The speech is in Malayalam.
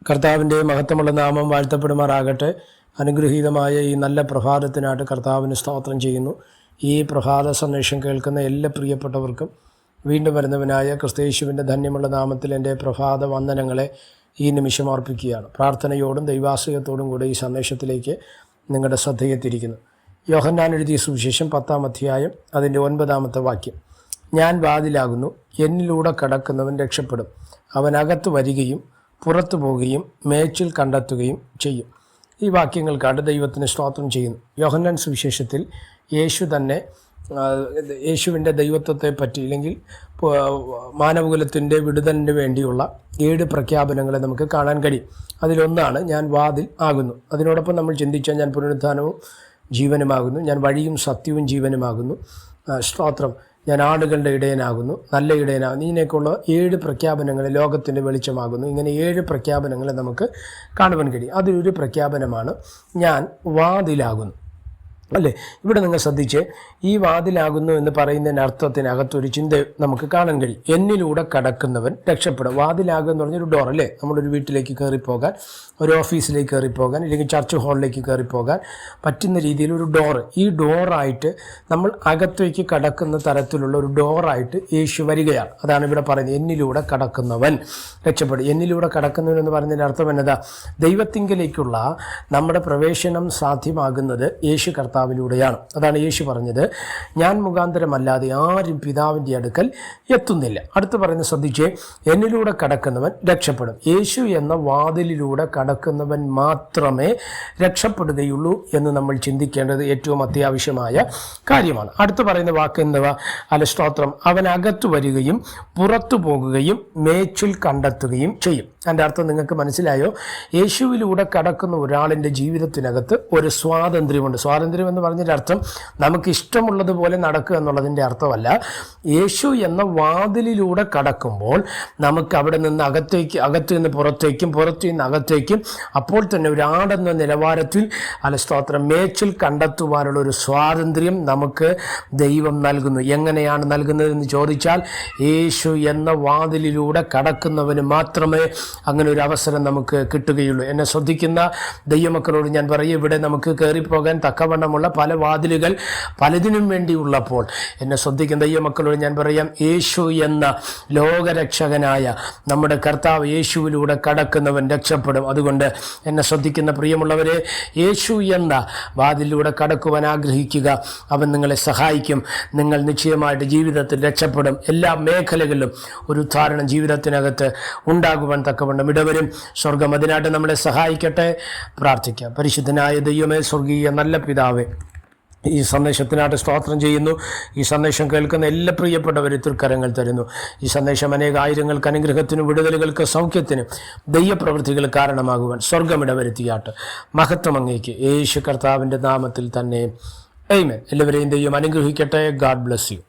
കർത്താവിൻ്റെ മഹത്വമുള്ള നാമം വാഴ്ത്തപ്പെടുമാറാകട്ടെ. അനുഗ്രഹീതമായ ഈ നല്ല പ്രഭാതത്തിനായിട്ട് കർത്താവിന് സ്തോത്രം ചെയ്യുന്നു. ഈ പ്രഭാത സന്ദേശം കേൾക്കുന്ന എല്ലാ പ്രിയപ്പെട്ടവർക്കും വീണ്ടും വരുന്നവനായ ക്രിസ്തയേശുവിൻ്റെ ധന്യമുള്ള നാമത്തിൽ എൻ്റെ പ്രഭാത വന്ദനങ്ങളെ ഈ നിമിഷം അർപ്പിക്കുകയാണ്. പ്രാർത്ഥനയോടും ദൈവാശ്രയത്തോടും കൂടെ ഈ സന്ദേശത്തിലേക്ക് നിങ്ങളുടെ ശ്രദ്ധയെ തിരിക്കുന്നു. യോഹന്നാൻ എഴുതിയ സുവിശേഷം 10-ാം അധ്യായം അതിൻ്റെ 9-ാമത്തെ വാക്യം. ഞാൻ വാതിലാകുന്നു, എന്നിലൂടെ കടക്കുന്നവൻ രക്ഷപ്പെടും. അവൻ അകത്ത് വരികയും പുറത്തു പോവുകയും മേച്ചിൽ കണ്ടെത്തുകയും ചെയ്യും. ഈ വാക്യങ്ങൾക്കാണ് ദൈവത്തിന് സ്തോത്രം ചെയ്യുന്നു. യോഹന്നാൻ സുവിശേഷത്തിൽ യേശു തന്നെ യേശുവിൻ്റെ ദൈവത്വത്തെ പറ്റി അല്ലെങ്കിൽ മാനവകുലത്തിൻ്റെ വിടുതലിന് വേണ്ടിയുള്ള 7 പ്രഖ്യാപനങ്ങളെ നമുക്ക് കാണാൻ കഴിയും. അതിലൊന്നാണ് ഞാൻ വാതിൽ ആകുന്നു. അതിനോടൊപ്പം നമ്മൾ ചിന്തിച്ചാൽ ഞാൻ പുനരുത്ഥാനവും ജീവനുമാകുന്നു, ഞാൻ വഴിയും സത്യവും ജീവനുമാകുന്നു, സ്തോത്രം, ഞാൻ ആടുകളുടെ ഇടയനാകുന്നു, നല്ല ഇടയനാകുന്നു. ഇതിനേക്കുള്ള 7 പ്രഖ്യാപനങ്ങൾ ലോകത്തിൻ്റെ വെളിച്ചമാകുന്നു. ഇങ്ങനെ 7 പ്രഖ്യാപനങ്ങളെ നമുക്ക് കാണുവാൻ കഴിയും. അതിലൊരു പ്രഖ്യാപനമാണ് ഞാൻ വാതിലാകുന്നു. അല്ലേ? ഇവിടെ നിങ്ങൾ ശ്രദ്ധിച്ച്, ഈ വാതിലാകുന്നു എന്ന് പറയുന്നതിൻ്റെ അർത്ഥത്തിനകത്തൊരു ചിന്ത നമുക്ക് കാണാൻ കഴിയും. എന്നിലൂടെ കടക്കുന്നവൻ രക്ഷപ്പെടും. വാതിലാകുക എന്ന് പറഞ്ഞൊരു ഡോർ, അല്ലേ? നമ്മളൊരു വീട്ടിലേക്ക് കയറിപ്പോകാൻ, ഒരു ഓഫീസിലേക്ക് കയറിപ്പോകാൻ, അല്ലെങ്കിൽ ചർച്ച് ഹാളിലേക്ക് കയറിപ്പോകാൻ പറ്റുന്ന രീതിയിൽ ഒരു ഡോറ്. ഈ ഡോറായിട്ട് നമ്മൾ അകത്തേക്ക് കടക്കുന്ന തരത്തിലുള്ള ഒരു ഡോറായിട്ട് യേശു വരികയാണ്. അതാണ് ഇവിടെ പറയുന്നത്, എന്നിലൂടെ കടക്കുന്നവൻ രക്ഷപ്പെടും. എന്നിലൂടെ കടക്കുന്നവൻ എന്ന് പറയുന്നതിൻ്റെ അർത്ഥം എന്നതാ? ദൈവത്തിങ്കലേക്കുള്ള നമ്മുടെ പ്രവേശനം സാധ്യമാകുന്നത് യേശു കർത്താവിലൂടെയാണ്. അതാണ് യേശു പറഞ്ഞത്, ഞാൻ മുഖാന്തരമല്ലാതെ ആരും പിതാവിൻ്റെ അടുക്കൽ എത്തുന്നില്ല. അടുത്ത് പറയുന്നത് ശ്രദ്ധിച്ചേ, എന്നിലൂടെ കടക്കുന്നവൻ രക്ഷപ്പെടും. യേശു എന്ന വാതിലിലൂടെ കടക്കുന്നവൻ മാത്രമേ രക്ഷപ്പെടുകയുള്ളൂ എന്ന് നമ്മൾ ചിന്തിക്കേണ്ടത് ഏറ്റവും അത്യാവശ്യമായ കാര്യമാണ്. അടുത്ത് പറയുന്ന വാക്ക് എന്തുവാ? സ്തോത്രം, അവൻ അകത്തു വരികയും പുറത്തു പോകുകയും മേച്ചിൽ കണ്ടെത്തുകയും ചെയ്യും. അതിൻ്റെ അർത്ഥം നിങ്ങൾക്ക് മനസ്സിലായോ? യേശുവിലൂടെ കടക്കുന്ന ഒരാളിൻ്റെ ജീവിതത്തിനകത്ത് ഒരു സ്വാതന്ത്ര്യമുണ്ട്. സ്വാതന്ത്ര്യം എന്ന് പറഞ്ഞതിൻ്റെ അർത്ഥം നമുക്ക് ഇഷ്ടമുള്ളതുപോലെ നടക്കുക എന്നുള്ളതിൻ്റെ അർത്ഥമല്ല. യേശു എന്ന വാതിലിലൂടെ കടക്കുമ്പോൾ നമുക്ക് അവിടെ നിന്ന് അകത്തു നിന്ന് പുറത്തേക്കും പുറത്തു നിന്ന് അകത്തേക്കും അപ്പോൾ തന്നെ ഒരാടെന്ന നിലവാരത്തിൽ സ്തോത്രം മേച്ചിൽ കണ്ടെത്തുവാനുള്ള ഒരു സ്വാതന്ത്ര്യം നമുക്ക് ദൈവം നൽകുന്നു. എങ്ങനെയാണ് നൽകുന്നതെന്ന് ചോദിച്ചാൽ, യേശു എന്ന വാതിലിലൂടെ കടക്കുന്നവന് മാത്രമേ അങ്ങനെ ഒരു അവസരം നമുക്ക് കിട്ടുകയുള്ളൂ. എന്നെ ശ്രദ്ധിക്കുന്ന ദൈവമക്കളോട് ഞാൻ പറയും, ഇവിടെ നമുക്ക് കയറിപ്പോകാൻ തക്കവണ്ണമുള്ള പല വാതിലുകൾ പലതിനും വേണ്ടിയുള്ളപ്പോൾ എന്നെ ശ്രദ്ധിക്കുന്ന ദൈവമക്കളോട് ഞാൻ പറയാം, യേശു എന്ന ലോകരക്ഷകനായ നമ്മുടെ കർത്താവ് യേശുവിലൂടെ കടക്കുന്നവൻ രക്ഷപ്പെടും. അതുകൊണ്ട് എന്നെ ശ്രദ്ധിക്കുന്ന പ്രിയമുള്ളവരെ, യേശു എന്ന വാതിലൂടെ കടക്കുവാൻ ആഗ്രഹിക്കുക. അവൻ നിങ്ങളെ സഹായിക്കും. നിങ്ങൾ നിശ്ചയമായിട്ട് ജീവിതത്തിൽ രക്ഷപ്പെടും. എല്ലാ മേഖലകളിലും ഒരു ഉദ്ധാരണം ജീവിതത്തിനകത്ത് ഉണ്ടാകുവാൻ തക്കവണ്ണം ഇടവരും. സ്വർഗം അതിനായിട്ട് നമ്മളെ സഹായിക്കട്ടെ. പ്രാർത്ഥിക്കാം. പരിശുദ്ധനായ ദൈവമേ, സ്വർഗീയ നല്ല പിതാവേ, ഈ സന്ദേശത്തിനായിട്ട് സ്തോത്രം ചെയ്യുന്നു. ഈ സന്ദേശം കേൾക്കുന്ന എല്ലാ പ്രിയപ്പെട്ടവരും തൃക്കരങ്ങൾ തരുന്നു. ഈ സന്ദേശം അനേകായിരങ്ങൾക്ക് അനുഗ്രഹത്തിനും വിടുതലുകൾക്ക് സൗഖ്യത്തിനും ദൈവപ്രവൃത്തികൾ കാരണമാകുവാൻ സ്വർഗമിടവരുത്തിയാട്ട്. മഹത്വം അങ്ങേക്ക് യേശു കർത്താവിൻ്റെ നാമത്തിൽ തന്നെ. ആമേൻ. എല്ലാവരെയും ദൈവം അനുഗ്രഹിക്കട്ടെ. God bless you.